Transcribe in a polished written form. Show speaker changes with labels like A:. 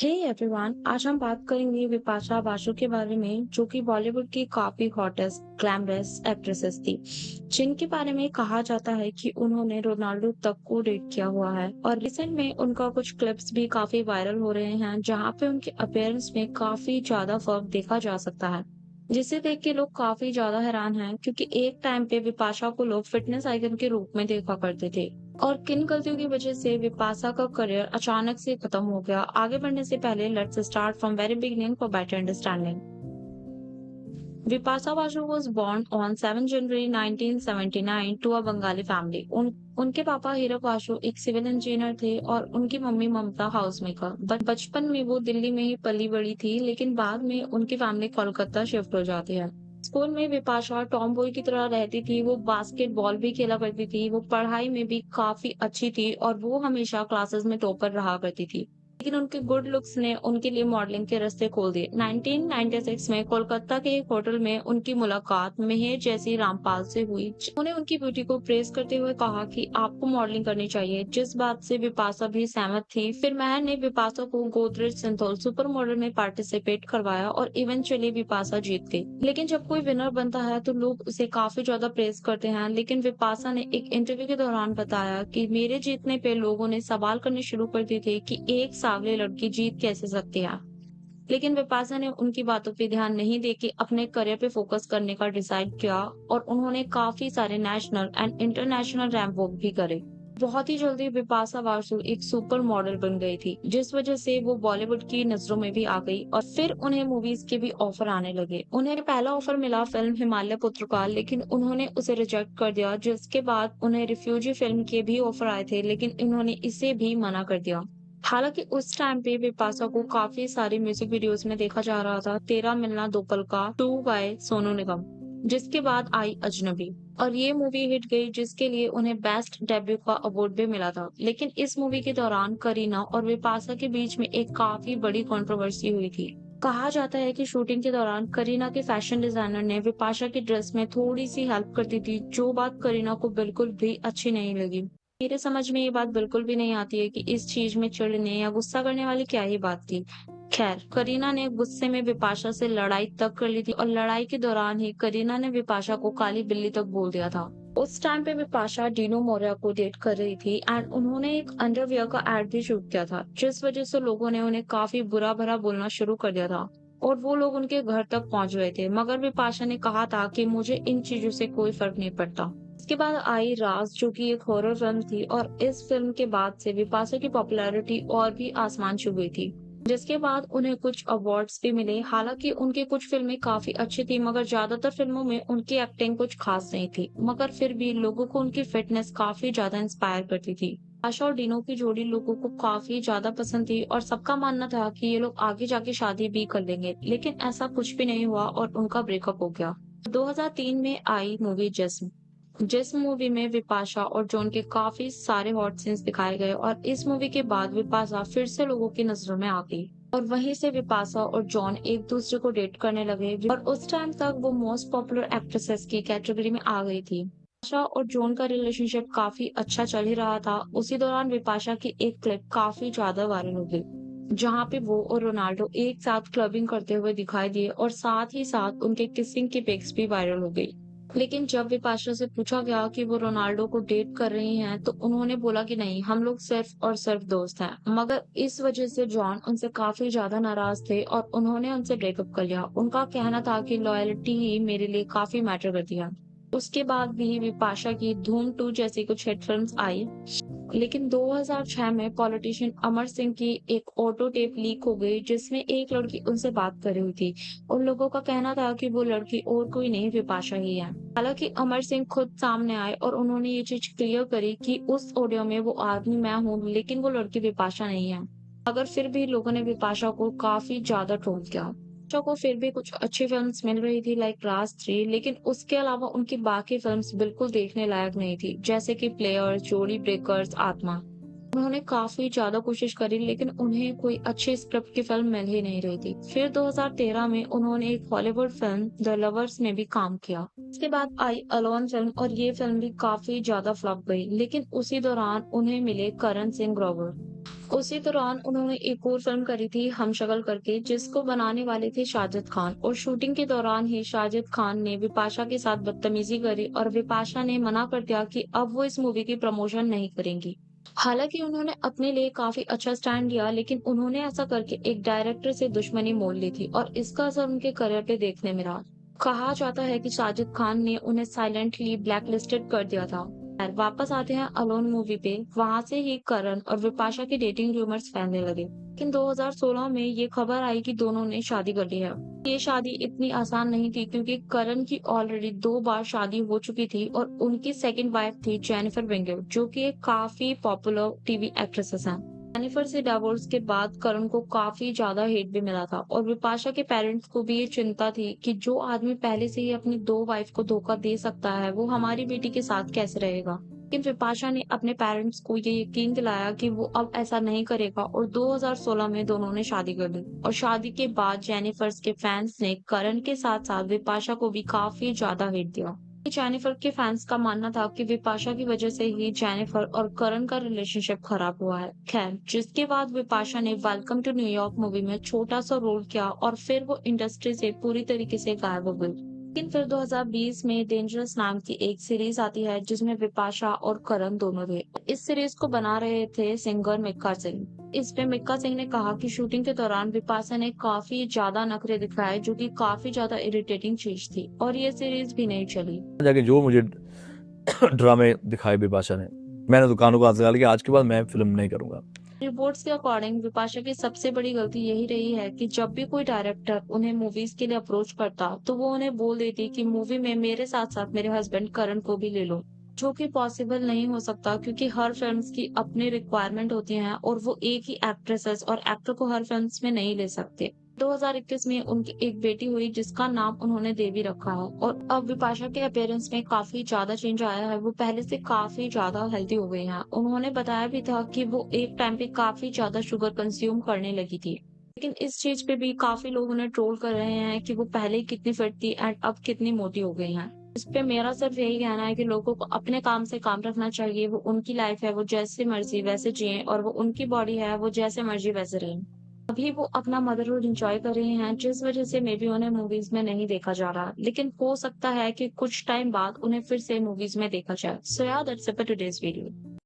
A: Hey everyone, आज हम बात करेंगे बिपाशा बासु के बारे में जो कि बॉलीवुड की काफी हॉटेस्ट ग्लैमरस एक्ट्रेसेस थी, जिनके बारे में कहा जाता है कि उन्होंने रोनाल्डो तक को डेट किया हुआ है। और रिसेंट में उनका कुछ क्लिप्स भी काफी वायरल हो रहे हैं जहां पे उनके अपीयरेंस में काफी ज्यादा फर्क देखा जा सकता है, जिसे देख के लोग काफी ज्यादा हैरान हैं क्योंकि एक टाइम पे बिपाशा को लोग फिटनेस आइकन के रूप में देखा करते थे। और किन गलतियों की वजह से विपाशा का करियर अचानक से खत्म हो गया? आगे बढ़ने से पहले let's start from very beginning for better understanding. Vipasa Basu was born on 7 January 1979 to a Bengali family. उनके पापा हीरक बासु एक सिविल इंजीनियर थे और उनकी मम्मी ममता हाउस मेकर। बचपन में वो दिल्ली में ही पली बड़ी थी, लेकिन बाद में उनकी फैमिली कोलकाता शिफ्ट हो जाती है। स्कूल में विपाशा टॉम बॉय की तरह रहती थी। वो बास्केटबॉल भी खेला करती थी, वो पढ़ाई में भी काफी अच्छी थी और वो हमेशा क्लासेस में टॉपर रहा करती थी। लेकिन उनके गुड लुक्स ने उनके लिए मॉडलिंग के रास्ते खोल दिए। 1996 में कोलकाता के एक होटल में उनकी मुलाकात मेहर जैसी रामपाल से हुई। उन्होंने उनकी ब्यूटी को प्रेज करते हुए कहा कि आपको मॉडलिंग करनी चाहिए, जिस बात से बिपाशा भी सहमत थी। फिर मेहर ने बिपाशा को गोदरेज सिंथोल सुपर मॉडल में पार्टिसिपेट करवाया और इवेंचुअली बिपाशा जीत गई। लेकिन जब कोई विनर बनता है तो लोग उसे काफी ज्यादा प्रेज करते हैं, लेकिन बिपाशा ने एक इंटरव्यू के दौरान बताया कि मेरे जीतने पे लोगों ने सवाल करने शुरू कर दिए थे कि एक सांवली लड़की जीत कैसे सकती है। लेकिन विपाशा ने उनकी बातों पे ध्यान नहीं देके अपने करियर पे फोकस करने का डिसाइड किया और उन्होंने काफी सारे national and international rank walk भी करे। बहुत ही जल्दी बिपाशा बासु एक सुपर मॉडल बन गई थी, जिस वजह से वो बॉलीवुड की नजरों में भी आ गई और फिर उन्हें मूवीज के भी ऑफर आने लगे। उन्हें पहला ऑफर मिला फिल्म हिमालय पुत्र का, लेकिन उन्होंने उसे रिजेक्ट कर दिया। जिसके बाद उन्हें रिफ्यूजी फिल्म के भी ऑफर आए थे, लेकिन इन्होंने इसे भी मना कर दिया। हालांकि उस टाइम पे बिपाशा को काफी सारी म्यूजिक वीडियोस में देखा जा रहा था। तेरा मिलना दो पल का 2 बाय सोनू निगम, जिसके बाद आई अजनबी और ये मूवी हिट गई, जिसके लिए उन्हें बेस्ट डेब्यू का अवार्ड भी मिला था। लेकिन इस मूवी के दौरान करीना और बिपाशा के बीच में एक काफी बड़ी कंट्रोवर्सी हुई थी। कहा जाता है कि शूटिंग के दौरान करीना के फैशन डिजाइनर ने बिपाशा की ड्रेस में थोड़ी सी हेल्प कर दी थी, जो बात करीना को बिल्कुल भी अच्छी नहीं लगी। मेरे समझ में ये बात बिल्कुल भी नहीं आती है कि इस चीज में चिढ़ने या गुस्सा करने वाली क्या ही बात थी। खैर, करीना ने गुस्से में बिपाशा से लड़ाई तक कर ली थी और लड़ाई के दौरान ही करीना ने बिपाशा को काली बिल्ली तक बोल दिया था। उस टाइम पे बिपाशा डीनो मोरिया को डेट कर रही थी एंड उन्होंने एक अंडरवियर का एड भी शूट किया था, जिस वजह से लोगों ने उन्हें काफी बुरा भला बोलना शुरू कर दिया था और वो लोग उनके घर तक पहुंच गए थे। मगर बिपाशा ने कहा था कि मुझे इन चीजों से कोई फर्क नहीं पड़ता। इसके बाद आई राज, जो कि एक हॉरर फिल्म थी और इस फिल्म के बाद से बिपाशा की पॉपुलैरिटी और भी आसमान छू गई थी, जिसके बाद उन्हें कुछ अवार्ड्स भी मिले। हालांकि उनकी कुछ फिल्में काफी अच्छी थी, मगर ज्यादातर फिल्मों में उनकी एक्टिंग कुछ खास नहीं थी। मगर फिर भी लोगों को उनकी फिटनेस काफी ज्यादा इंस्पायर करती थी। आशा और डीनो की जोड़ी लोगों को काफी ज्यादा पसंद थी और सबका मानना था कि ये लोग आगे जाके शादी भी कर लेंगे, लेकिन ऐसा कुछ भी नहीं हुआ और उनका ब्रेकअप हो गया। 2003 में आई मूवी जिस्म, जिस मूवी में विपाशा और जॉन के काफी सारे हॉट सीन्स दिखाए गए और इस मूवी के बाद विपाशा फिर से लोगों की नजरों में आ गई और वहीं से विपाशा और जॉन एक दूसरे को डेट करने लगे और उस टाइम तक वो मोस्ट पॉपुलर एक्ट्रेसेस की कैटेगरी में आ गई थी। विपाशा और जॉन का रिलेशनशिप काफी अच्छा चल ही रहा था। उसी दौरान विपाशा की एक क्लिप काफी ज्यादा वायरल हो गई, जहाँ पे वो और रोनाल्डो एक साथ क्लबिंग करते हुए दिखाई दिए और साथ ही साथ उनके किसिंग की पिक्स भी वायरल हो गई। लेकिन जब विपाशा से पूछा गया कि वो रोनाल्डो को डेट कर रही हैं, तो उन्होंने बोला कि नहीं, हम लोग सिर्फ और सिर्फ दोस्त हैं। मगर इस वजह से जॉन उनसे काफी ज्यादा नाराज थे और उन्होंने उनसे ब्रेकअप कर लिया। उनका कहना था कि लॉयल्टी ही मेरे लिए काफी मैटर करती है। उसके बाद भी विपाशा की धूम 2 जैसी कुछ हिट फिल्म्स आई, लेकिन 2006 में पॉलिटिशियन अमर सिंह की एक ऑटो टेप लीक हो गई, जिसमें एक लड़की उनसे बात कर रही थी। उन लोगों का कहना था कि वो लड़की और कोई नहीं, विपाशा ही है। हालांकि अमर सिंह खुद सामने आए और उन्होंने ये चीज क्लियर करी कि उस ऑडियो में वो आदमी मैं हूँ, लेकिन वो लड़की विपाशा नहीं है। मगर फिर भी लोगों ने विपाशा को काफी ज्यादा ट्रोल किया। विपाशा को फिर भी कुछ अच्छी फिल्म्स मिल रही थी लाइक राज 3, लेकिन उसके अलावा उनकी बाकी फिल्म्स बिल्कुल देखने लायक नहीं थी, जैसे कि प्लेयर्स, जोड़ी ब्रेकर्स, आत्मा। उन्होंने काफी ज्यादा कोशिश करी, लेकिन उन्हें कोई अच्छी स्क्रिप्ट की फिल्म मिल ही नहीं रही थी। फिर 2013 में उन्होंने एक हॉलीवुड फिल्म द लवर्स में भी काम किया। इसके बाद आई अलोन फिल्म और ये फिल्म भी काफी ज्यादा फ्लॉप गई, लेकिन उसी दौरान उन्हें मिले करण सिंह ग्रोवर। उसी दौरान उन्होंने एक और फिल्म करी थी हमशक्ल करके, जिसको बनाने वाले थे साजिद खान, और शूटिंग के दौरान ही साजिद खान ने बिपाशा के साथ बदतमीजी करी और बिपाशा ने मना कर दिया कि अब वो इस मूवी की प्रमोशन नहीं करेंगी। हालांकि उन्होंने अपने लिए काफी अच्छा स्टैंड लिया, लेकिन उन्होंने ऐसा करके एक डायरेक्टर से दुश्मनी मोल ली थी और इसका असर उनके करियर पे देखने मिला। कहा जाता है कि साजिद खान ने उन्हें साइलेंटली ब्लैकलिस्टेड कर दिया था। खैर, वापस आते हैं अलोन मूवी पे। वहां से ही करण और विपाशा के डेटिंग रूमर्स फैलने लगे, लेकिन 2016 में ये खबर आई कि दोनों ने शादी कर ली है। ये शादी इतनी आसान नहीं थी, क्योंकि करण की ऑलरेडी 2 बार शादी हो चुकी थी और उनकी सेकंड वाइफ थी जेनिफर विंगे, जो कि एक काफी पॉपुलर टीवी एक्ट्रेसेस हैं। जेनिफर से डिवोर्स के बाद करण को काफी ज्यादा हेट भी मिला था और विपाशा के पेरेंट्स को भी ये चिंता थी कि जो आदमी पहले से ही अपनी 2 वाइफ को धोखा दे सकता है, वो हमारी बेटी के साथ कैसे रहेगा। लेकिन विपाशा ने अपने पेरेंट्स को ये यकीन दिलाया कि वो अब ऐसा नहीं करेगा और 2016 में दोनों ने शादी कर ली। और शादी के बाद जेनिफर्स के फैंस ने करण के साथ साथ विपाशा को भी काफी ज्यादा हेट दिया। जेनिफर के फैंस का मानना था कि विपाशा की वजह से ही जेनिफर और करण का रिलेशनशिप खराब हुआ है। खैर, जिसके बाद विपाशा ने वेलकम टू न्यूयॉर्क मूवी में छोटा सा रोल किया और फिर वो इंडस्ट्री से पूरी तरीके से गायब हो गई। लेकिन फिर 2020 में डेंजरस नाम की एक सीरीज आती है, जिसमें विपाशा और करण दोनों थे। इस सीरीज को बना रहे थे सिंगर मिक्का सिंह। इसमें मिक्का सिंह ने कहा कि शूटिंग के दौरान विपाशा ने काफी ज्यादा नखरे दिखाए, जो कि काफी ज्यादा इरिटेटिंग चीज थी, और ये सीरीज भी नहीं चली।
B: जाके जो मुझे ड्रामे दिखाए बिपाशा ने, मैंने तो कानों को हाथ लगा लिया, आज के बाद मैं फिल्म नहीं करूंगा।
A: रिपोर्ट्स के अकॉर्डिंग विपाशा की सबसे बड़ी गलती यही रही है कि जब भी कोई डायरेक्टर उन्हें मूवीज के लिए अप्रोच करता, तो वो उन्हें बोल देती कि मूवी में मेरे साथ साथ मेरे हस्बैंड करण को भी ले लो, जो कि पॉसिबल नहीं हो सकता, क्योंकि हर फिल्म्स की अपनी रिक्वायरमेंट होती है और वो एक ही एक्ट्रेसेस और एक्टर को हर फिल्म्स में नहीं ले सकते। 2021 में उनकी एक बेटी हुई, जिसका नाम उन्होंने देवी रखा है, और अब विपाशा के अपीयरेंस में काफी ज्यादा चेंज आया है। वो पहले से काफी ज्यादा हेल्दी हो गई हैं। उन्होंने बताया भी था कि वो एक टाइम पे काफी ज्यादा शुगर कंज्यूम करने लगी थी, लेकिन इस चीज पे भी काफी लोग उन्हें ट्रोल कर रहे हैं कि वो पहले कितनी फिट थी एंड अब कितनी मोटी हो गई हैं। इस पे मेरा सिर्फ यही कहना है कि लोगों को अपने काम से काम रखना चाहिए। वो उनकी लाइफ है, वो जैसे मर्जी वैसे जिए, और वो उनकी बॉडी है, वो जैसे मर्जी वैसे रहे। अभी वो अपना मदरहुड एंजॉय कर रहे हैं, जिस वजह से मे बी उन्हें मूवीज में नहीं देखा जा रहा, लेकिन हो सकता है कि कुछ टाइम बाद उन्हें फिर से मूवीज में देखा जाए। सो या that's it for today's video.